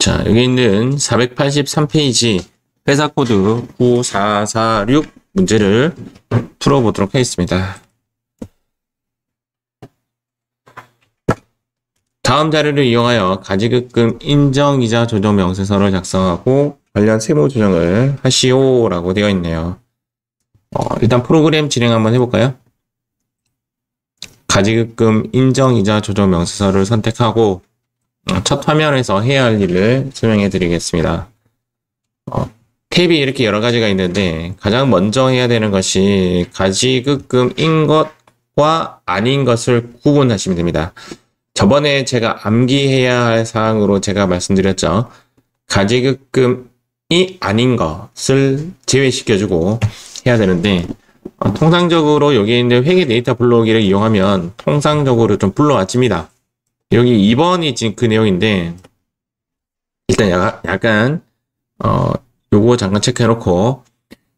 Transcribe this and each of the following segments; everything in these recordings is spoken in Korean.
자, 여기 있는 483페이지 회사 코드 9446 문제를 풀어보도록 하겠습니다. 다음 자료를 이용하여 가지급금 인정이자 조정 명세서를 작성하고 관련 세무 조정을 하시오라고 되어 있네요. 일단 프로그램 진행 한번 해볼까요? 가지급금 인정이자 조정 명세서를 선택하고 첫 화면에서 해야 할 일을 설명해 드리겠습니다. 탭이 이렇게 여러 가지가 있는데 가장 먼저 해야 되는 것이 가지급금인 것과 아닌 것을 구분하시면 됩니다. 저번에 제가 암기해야 할 사항으로 제가 말씀드렸죠. 가지급금이 아닌 것을 제외시켜주고 해야 되는데 통상적으로 여기 있는 회계 데이터 불러오기를 이용하면 통상적으로 좀 불러와집니다. 여기 2번이 지금 그 내용인데 일단 약간 요거 잠깐 체크해놓고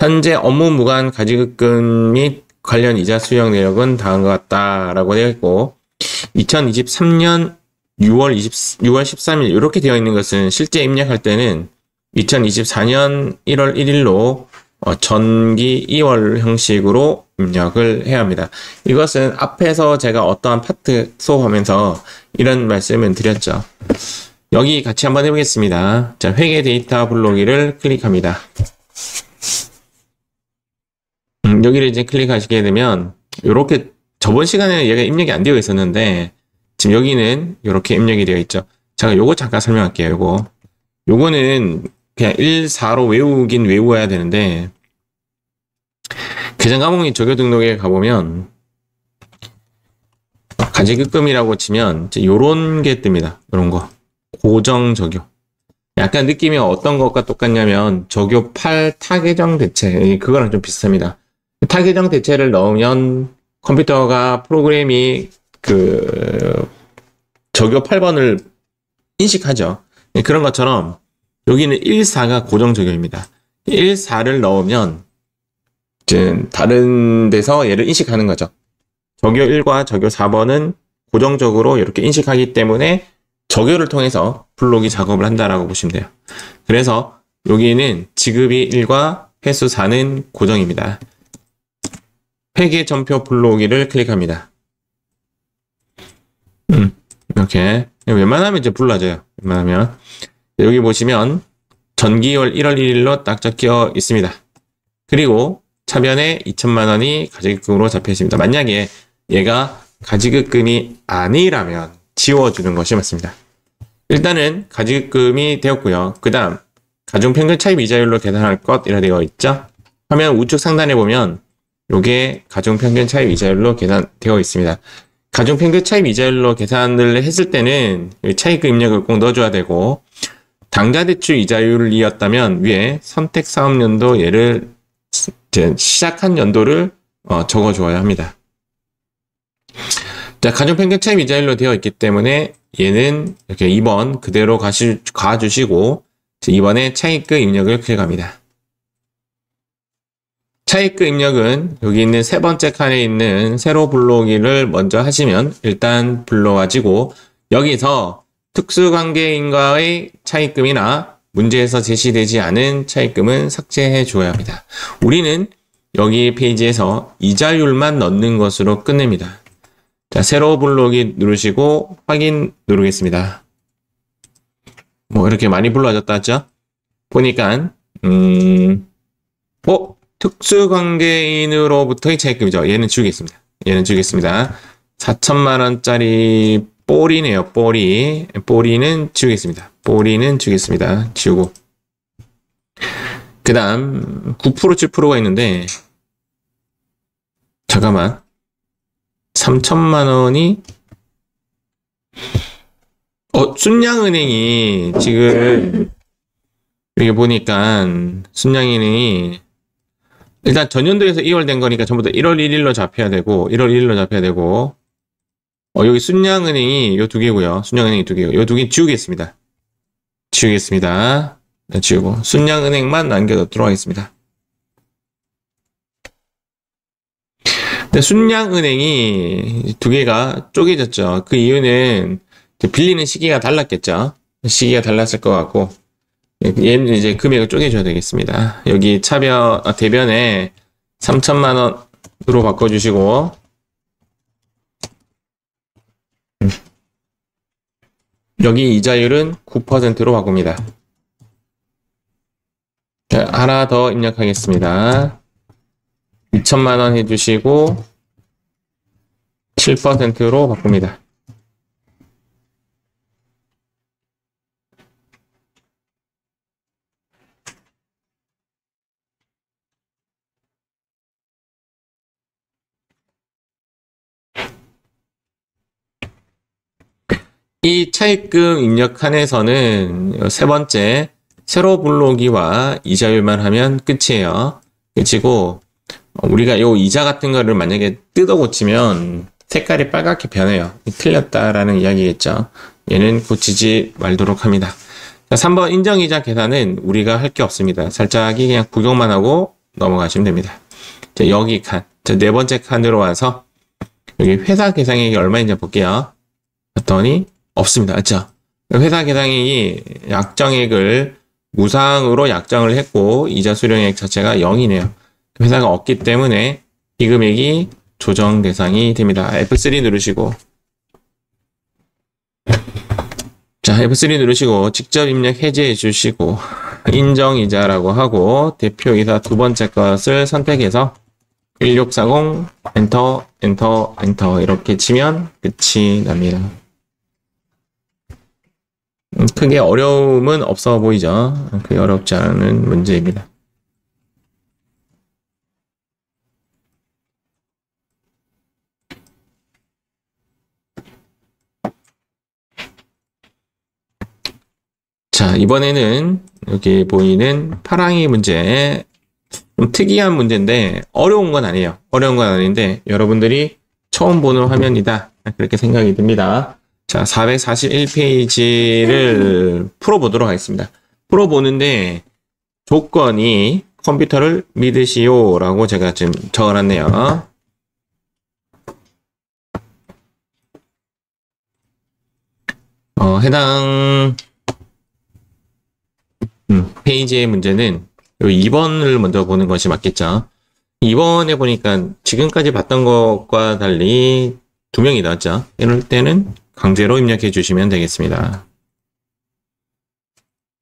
현재 업무 무관 가지급금 및 관련 이자 수령 내역은 다음과 같다라고 되어 있고 2023년 6월 13일 이렇게 되어 있는 것은 실제 입력할 때는 2024년 1월 1일로 전기 2월 형식으로 입력을 해야 합니다. 이것은 앞에서 제가 어떠한 파트 수업하면서 이런 말씀을 드렸죠. 여기 같이 한번 해보겠습니다. 자, 회계 데이터 불러오기를 클릭합니다. 여기를 이제 클릭하시게 되면 이렇게 저번 시간에는 얘가 입력이 안 되어 있었는데 지금 여기는 이렇게 입력이 되어 있죠. 제가 요거 잠깐 설명할게요. 요거는 그냥 1, 4로 외우긴 외워야 되는데 계정 과목및 조교 등록에 가보면 가지급금이라고 치면 요런 게 뜹니다. 요런 거. 고정 조교. 약간 느낌이 어떤 것과 똑같냐면 조교 8 타계정 대체. 그거랑 좀 비슷합니다. 타계정 대체를 넣으면 컴퓨터가 프로그램이 조교 8번을 인식하죠. 그런 것처럼 여기는 1,4가 고정 조교입니다. 1,4를 넣으면 이제 다른 데서 얘를 인식하는 거죠. 조교 1과 조교 4번은 고정적으로 이렇게 인식하기 때문에 조교를 통해서 불러오기 작업을 한다라고 보시면 돼요. 그래서 여기는 지급이 1과 횟수 4는 고정입니다. 회계 전표 불러오기를 클릭합니다. 이렇게 웬만하면 이제 불러줘요. 웬만하면 여기 보시면 전기월 1월 1일로 딱 적혀 있습니다. 그리고 차변에 2천만 원이 가지급금으로 잡혀 있습니다. 만약에 얘가 가지급금이 아니라면 지워주는 것이 맞습니다. 일단은 가지급금이 되었고요. 그 다음 가중평균 차입 이자율로 계산할 것 이라 되어 있죠. 화면 우측 상단에 보면 요게 가중평균 차입 이자율로 계산되어 있습니다. 가중평균 차입 이자율로 계산을 했을 때는 차입금 입력을 꼭 넣어줘야 되고 당좌대출 이자율이었다면 위에 선택 사업연도 얘를 시작한 연도를 적어줘야 합니다. 자, 가중평균 차입 이자율로 되어 있기 때문에 얘는 이렇게 2번 그대로 가주시고 2번에 차입금 입력을 클릭합니다. 차입금 입력은 여기 있는 세 번째 칸에 있는 세로 불러오기를 먼저 하시면 일단 불러와지고 여기서 특수관계인과의 차입금이나 문제에서 제시되지 않은 차입금은 삭제해 주어야 합니다. 우리는 여기 페이지에서 이자율만 넣는 것으로 끝냅니다. 자, 세로 불러오기 누르시고 확인 누르겠습니다. 뭐 이렇게 많이 불러졌다 했죠? 보니까 특수관계인으로부터의 차입금이죠. 얘는 지우겠습니다. 얘는 지우겠습니다. 4천만 원짜리 뽀리네요. 뽀리는 지우겠습니다. 뽀리는 지우겠습니다. 지우고 그 다음 9% 7%가 있는데 잠깐만 3천만 원이 순양은행이 지금 여기 보니까 순양은행이 일단 전년도에서 2월 된 거니까 전부 다 1월 1일로 잡혀야 되고 1월 1일로 잡혀야 되고 여기 순양은행이 요 두 개고요. 순양은행이 두 개고 요 두 개 지우겠습니다. 지우겠습니다. 네, 지우고 순양은행만 남겨놓도록 하겠습니다. 근데 순양은행이 두 개가 쪼개졌죠. 그 이유는 빌리는 시기가 달랐겠죠. 시기가 달랐을 것 같고, 얘는 이제 금액을 쪼개줘야 되겠습니다. 여기 대변에 3천만 원으로 바꿔주시고, 여기 이자율은 9%로 바꿉니다. 자, 하나 더 입력하겠습니다. 2천만 원 해주시고 7%로 바꿉니다. 이 차입금 입력 칸에서는 세 번째 세로 불러오기와 이자율만 하면 끝이에요. 끝이고 우리가 요 이자 같은 거를 만약에 뜯어 고치면 색깔이 빨갛게 변해요. 틀렸다라는 이야기겠죠. 얘는 고치지 말도록 합니다. 자, 3번 인정이자 계산은 우리가 할 게 없습니다. 살짝이 그냥 구경만 하고 넘어가시면 됩니다. 자, 여기 칸, 자, 네 번째 칸으로 와서 여기 회사 계상액이 얼마인지 볼게요. 봤더니 없습니다. 그렇죠? 회사 계상액이 약정액을 무상으로 약정을 했고 이자 수령액 자체가 0이네요. 회사가 없기 때문에 이 금액이 조정 대상이 됩니다. F3 누르시고 자, F3 누르시고 직접 입력 해제해 주시고 인정이자라고 하고 대표이사 두 번째 것을 선택해서 1640 엔터 엔터 엔터 이렇게 치면 끝이 납니다. 크게 어려움은 없어 보이죠? 크게 어렵지 않은 문제입니다. 자, 이번에는 여기 보이는 파랑이 문제. 좀 특이한 문제인데 어려운 건 아니에요. 어려운 건 아닌데 여러분들이 처음 보는 화면이다. 그렇게 생각이 듭니다. 자, 441페이지를 풀어보도록 하겠습니다. 풀어보는데 조건이 컴퓨터를 믿으시오 라고 제가 지금 적어놨네요. 해당 페이지의 문제는 2번을 먼저 보는 것이 맞겠죠. 2번에 보니까 지금까지 봤던 것과 달리 2명이 나왔죠. 이럴 때는 강제로 입력해 주시면 되겠습니다.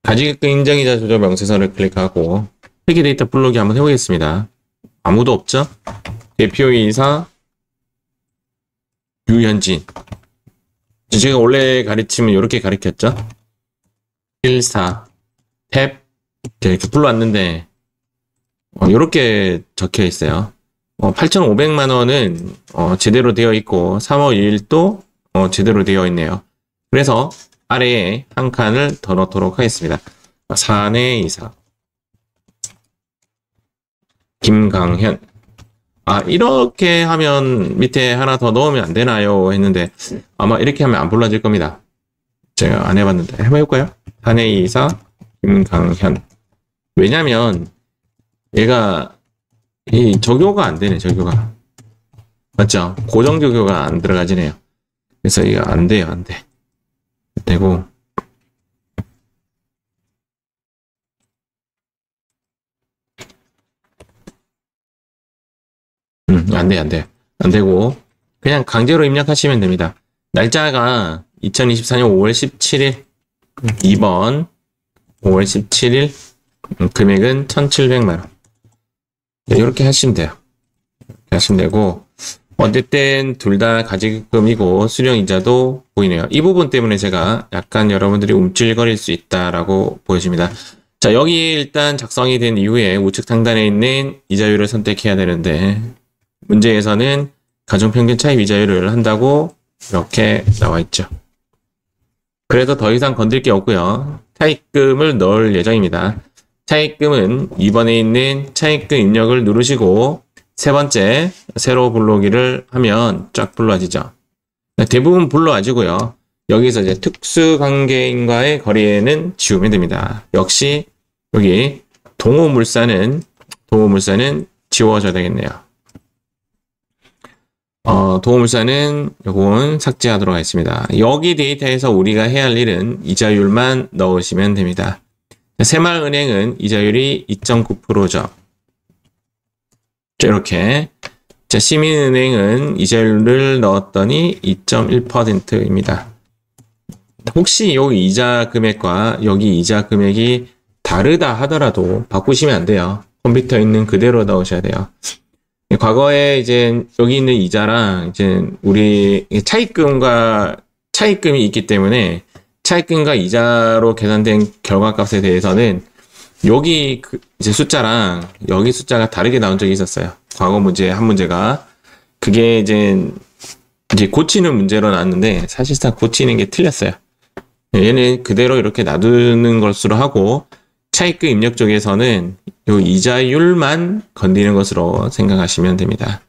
가지기금 인정이자 조정 명세서를 클릭하고 회계 데이터 불러오기 한번 해보겠습니다. 아무도 없죠? 대표이사 유현진. 제가 원래 가르치면 이렇게 가르쳤죠? 14 탭 이렇게 불러왔는데 이렇게 적혀 있어요. 8,500만 원은 제대로 되어 있고 3월 2일도 제대로 되어 있네요. 그래서 아래에 한 칸을 더 넣도록 하겠습니다. 사내이사 김강현. 이렇게 하면 밑에 하나 더 넣으면 안 되나요? 했는데 아마 이렇게 하면 안 불러질 겁니다. 제가 안 해봤는데 해볼까요? 사내이사 김강현. 왜냐면 얘가 이 적용가 안 되네. 적용가 맞죠? 고정 적용가 안 들어가지네요. 그래서 이거 안 돼요. 안 돼. 되고 안 돼. 안 돼. 안 되고 그냥 강제로 입력하시면 됩니다. 날짜가 2024년 5월 17일 2번 5월 17일 금액은 1,700만 원. 이렇게 하시면 돼요. 이렇게 하시면 되고 어쨌든 둘 다 가지금이고 수령이자도 보이네요. 이 부분 때문에 제가 약간 여러분들이 움찔거릴 수 있다라고 보여집니다. 자, 여기 일단 작성이 된 이후에 우측 상단에 있는 이자율을 선택해야 되는데 문제에서는 가중평균 차입 이자율을 한다고 이렇게 나와 있죠. 그래서 더 이상 건들 게 없고요. 차입금을 넣을 예정입니다. 차입금은 2번에 있는 차입금 입력을 누르시고 세 번째 세로 불러오기를 하면 쫙 불러지죠. 대부분 불러와지고요. 여기서 이제 특수관계인과의 거래는 지우면 됩니다. 역시 여기 동호물산은 지워줘야 되겠네요. 도움물사는 요건 삭제하도록 하겠습니다. 여기 데이터에서 우리가 해야 할 일은 이자율만 넣으시면 됩니다. 새마을은행은 이자율이 2.9%죠. 이렇게. 자, 시민은행은 이자율을 넣었더니 2.1%입니다. 혹시 여기 이자 금액과 여기 이자 금액이 다르다 하더라도 바꾸시면 안 돼요. 컴퓨터에 있는 그대로 넣으셔야 돼요. 과거에 이제 여기 있는 이자랑 이제 우리 차입금이 있기 때문에 차입금과 이자로 계산된 결과값에 대해서는 여기 이제 숫자랑 여기 숫자가 다르게 나온 적이 있었어요. 과거 문제 한 문제가 그게 이제 고치는 문제로 나왔는데 사실상 고치는 게 틀렸어요. 얘는 그대로 이렇게 놔두는 것으로 하고 차입금 입력 쪽에서는 요 이자율만 건드리는 것으로 생각하시면 됩니다.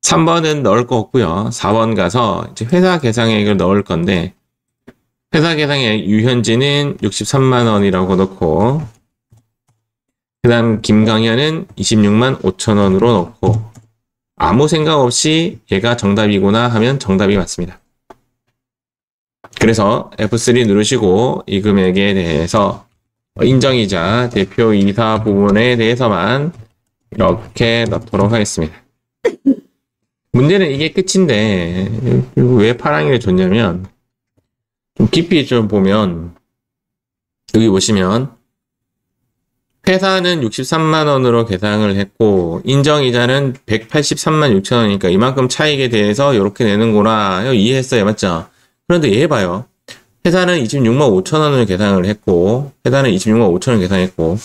3번은 넣을 거 없고요. 4번 가서 이제 회사 계상액을 넣을 건데 회사 계상액 유현진은 63만 원이라고 넣고 그 다음 김강현은 26만 5천 원으로 넣고 아무 생각 없이 얘가 정답이구나 하면 정답이 맞습니다. 그래서 F3 누르시고 이 금액에 대해서 인정이자 대표이사 부분에 대해서만 이렇게 넣도록 하겠습니다. 문제는 이게 끝인데 왜 파랑이를 줬냐면 좀 깊이 좀 보면 여기 보시면 회사는 63만 원으로 계상을 했고 인정이자는 183만 6천 원이니까 이만큼 차익에 대해서 이렇게 내는구나 이해했어요. 맞죠? 그런데 얘 봐요. 회사는 26만 5천 원을 계상을 했고 회사는 26만 5천 원 계상했고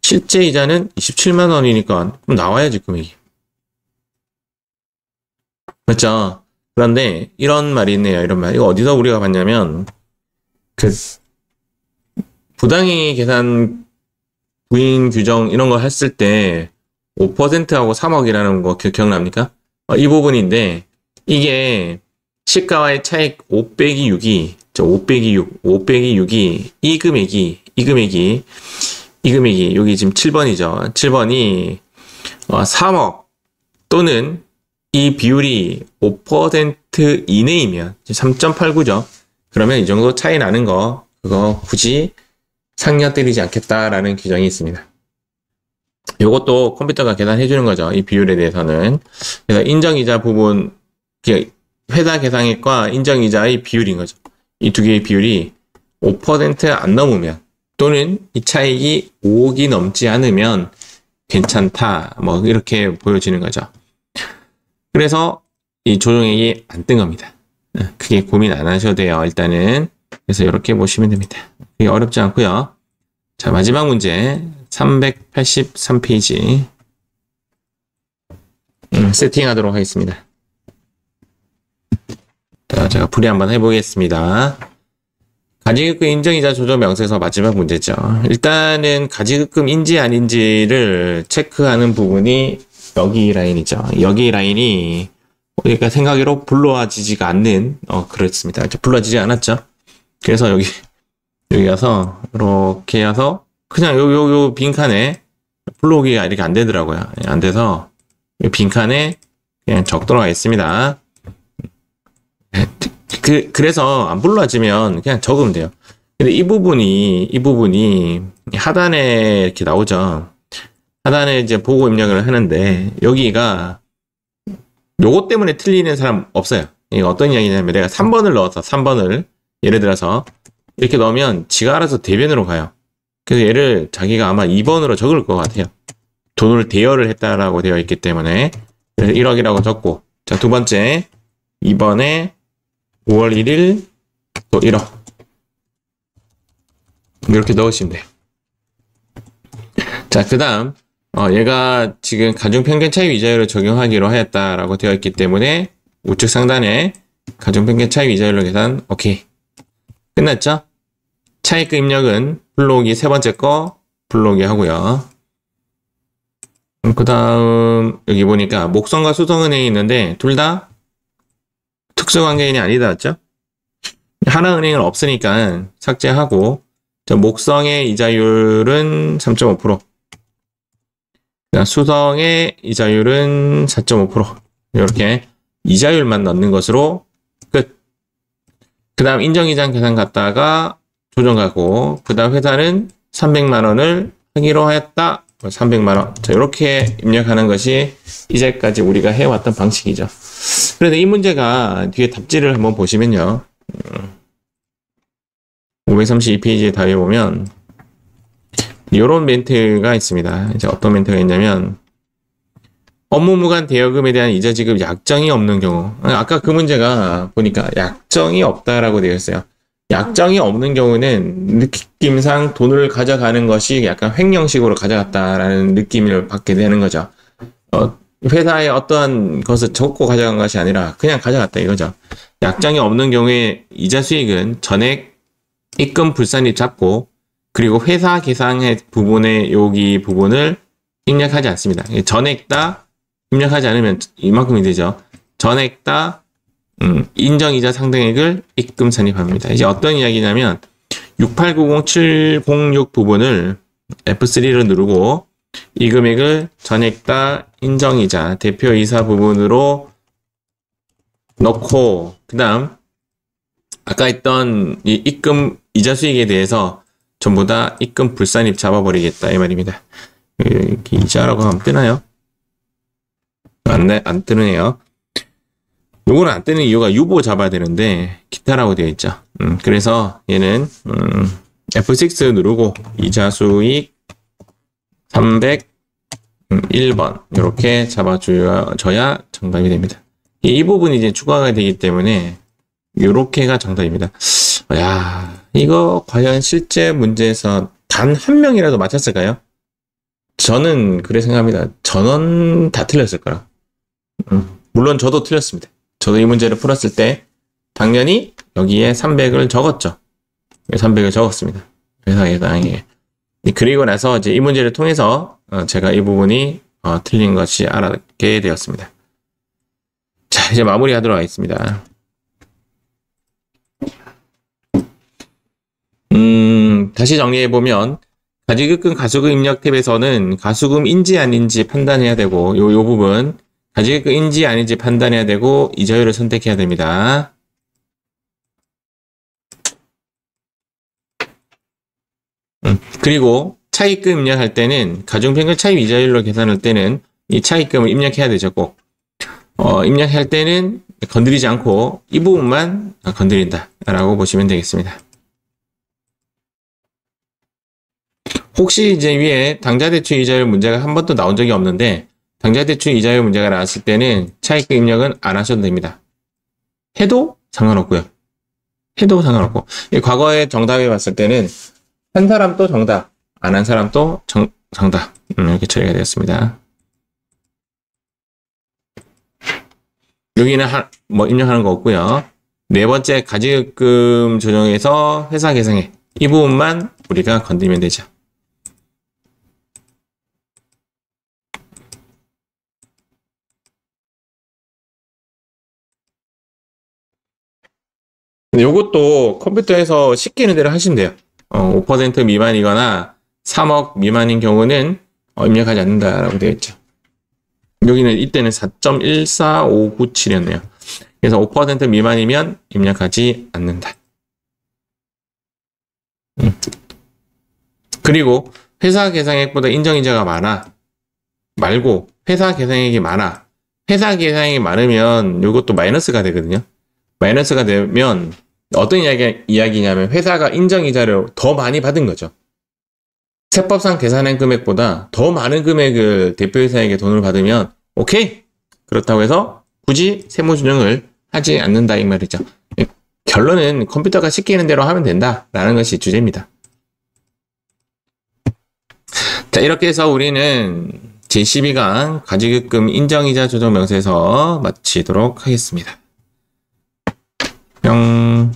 실제 이자는 27만 원이니까 그럼 나와야지 금액이. 맞죠? 그런데 이런 말이 있네요. 이런 말. 이거 어디서 우리가 봤냐면 그 부당행위 계산 부인 규정 이런 거 했을 때 5%하고 3억이라는 거 기억납니까? 이 부분인데 이게 시가와의 차익 5 빼기 6이 5 빼기 6이 이 금액이 여기 지금 7번이죠. 7번이 3억 또는 이 비율이 5% 이내이면 3.89죠. 그러면 이 정도 차이 나는 거 그거 굳이 상여 때리지 않겠다라는 규정이 있습니다. 이것도 컴퓨터가 계산해 주는 거죠. 이 비율에 대해서는. 그래서 인정이자 부분 회사 계상액과 인정이자의 비율인 거죠. 이 두 개의 비율이 5% 안 넘으면 또는 이 차익이 5억이 넘지 않으면 괜찮다. 뭐 이렇게 보여지는 거죠. 그래서 이 조정액이 안 뜬 겁니다. 크게 고민 안 하셔도 돼요. 일단은. 그래서 이렇게 보시면 됩니다. 그게 어렵지 않고요. 자, 마지막 문제 383페이지 세팅하도록 하겠습니다. 자, 제가 풀이 한번 해보겠습니다. 가지급금 인정이자 조정 명세서 마지막 문제죠. 일단은 가지급금인지 아닌지를 체크하는 부분이 여기 라인이죠. 여기 라인이 그러니까 생각으로 불러지지가 않는 그렇습니다. 불러지지 않았죠. 그래서 여기 가서 이렇게 해서 그냥 요 빈칸에 불러오기가 이렇게 안 되더라고요. 안 돼서 이 빈칸에 그냥 적도록 하겠습니다. 그래서 안 불러지면 그냥 적으면 돼요. 근데 이 부분이 하단에 이렇게 나오죠. 하단에 이제 보고 입력을 하는데 여기가 요거 때문에 틀리는 사람 없어요. 이거 어떤 이야기냐면 내가 3번을 넣어서 3번을 예를 들어서 이렇게 넣으면 지가 알아서 대변으로 가요. 그래서 얘를 자기가 아마 2번으로 적을 것 같아요. 돈을 대여를 했다라고 되어 있기 때문에 그래서 1억이라고 적고 자, 두 번째 2번에 5월 1일 또 1억 이렇게 넣으시면 돼요. 자, 그 다음 얘가 지금 가중평균 차익 이자율을 적용하기로 하였다라고 되어 있기 때문에 우측 상단에 가중평균 차익 이자율로 계산 오케이 끝났죠? 차익금 입력은 불러오기 세 번째 거 불러오기 하고요. 그 다음 여기 보니까 목성과 수성은행이 있는데 둘 다 특수관계인이 아니다 맞죠? 하나은행은 없으니까 삭제하고 목성의 이자율은 3.5% 수성의 이자율은 4.5% 이렇게 이자율만 넣는 것으로 끝. 그 다음 인정이자 계산 갔다가 조정하고, 그 다음 회사는 300만 원을 하기로 하였다. 300만 원. 자, 이렇게 입력하는 것이 이제까지 우리가 해왔던 방식이죠. 그런데 이 문제가 뒤에 답지를 한번 보시면요. 532페이지에 답에 보면 이런 멘트가 있습니다. 이제 어떤 멘트가 있냐면 업무 무관 대여금에 대한 이자 지급 약정이 없는 경우. 아까 그 문제가 보니까 약정이 없다라고 되어 있어요. 약정이 없는 경우는 느낌상 돈을 가져가는 것이 약간 횡령식으로 가져갔다라는 느낌을 받게 되는 거죠. 회사에 어떠한 것을 적고 가져간 것이 아니라 그냥 가져갔다 이거죠. 약정이 없는 경우에 이자 수익은 전액 입금 불산입 잡고, 그리고 회사 계상의 부분에 여기 부분을 입력하지 않습니다. 전액 다 입력하지 않으면 이만큼이 되죠. 전액 다 인정이자 상당액을 입금 산입합니다. 이제 어떤 이야기냐면 6890706 부분을 F3를 누르고 이 금액을 전액 다 인정이자 대표이사 부분으로 넣고, 그 다음 아까 했던 이 입금 이자 수익에 대해서 전부 다 입금 불산입 잡아버리겠다 이 말입니다. 이자라고 하면 뜨나요? 안 뜨네요. 요거는 안 뜨는 이유가 유보 잡아야 되는데 기타라고 되어 있죠. 그래서 얘는 F6 누르고 이자 수익 301번 이렇게 잡아줘야 정답이 됩니다. 이 부분이 이제 추가가 되기 때문에 요렇게가 정답입니다. 야, 이거 과연 실제 문제에서 단 한 명이라도 맞췄을까요? 저는 그래 생각합니다. 전원 다 틀렸을 거라. 물론 저도 틀렸습니다. 저도 이 문제를 풀었을 때 당연히 여기에 300을 적었죠. 300을 적었습니다. 회사에 당연히. 그리고 나서 이제 이 문제를 통해서 제가 이 부분이 틀린 것이 알았게 되었습니다. 자, 이제 마무리하도록 하겠습니다. 다시 정리해보면 가지급금 가수금 입력 탭에서는 가수금인지 아닌지 판단해야 되고 요 부분 가지급금인지 아닌지 판단해야 되고 이자율을 선택해야 됩니다. 그리고 차입금 입력할 때는 가중평균 차입 이자율로 계산할 때는 이 차입금을 입력해야 되죠. 꼭 입력할 때는 건드리지 않고 이 부분만 건드린다 라고 보시면 되겠습니다. 혹시 이제 위에 당좌대출 이자율 문제가 한 번도 나온 적이 없는데 당좌대출 이자율 문제가 나왔을 때는 차입금 입력은 안 하셔도 됩니다. 해도 상관없고요. 해도 상관없고, 과거에 정답해 봤을 때는 한 사람도 정답, 안 한 사람도 정답 이렇게 처리가 되었습니다. 여기는 입력하는 거 없고요. 네 번째 가지급금 조정에서 회사 계상액 이 부분만 우리가 건드리면 되죠. 요것도 컴퓨터에서 시키는 대로 하시면 돼요. 5% 미만이거나 3억 미만인 경우는 입력하지 않는다라고 되어 있죠. 여기는 이때는 4.145997이었네요. 그래서 5% 미만이면 입력하지 않는다. 그리고 회사 계상액보다 인정이자가 많아 말고 회사 계상액이 많아. 회사 계상액이 많으면 이것도 마이너스가 되거든요. 마이너스가 되면 어떤 이야기냐면 회사가 인정이자를 더 많이 받은 거죠. 세법상 계산한 금액보다 더 많은 금액을 대표이사에게 돈을 받으면 오케이! 그렇다고 해서 굳이 세무조정을 하지 않는다 이 말이죠. 결론은 컴퓨터가 시키는 대로 하면 된다라는 것이 주제입니다. 자, 이렇게 해서 우리는 제12강 가지급금 인정이자 조정 명세서 마치도록 하겠습니다. 뿅.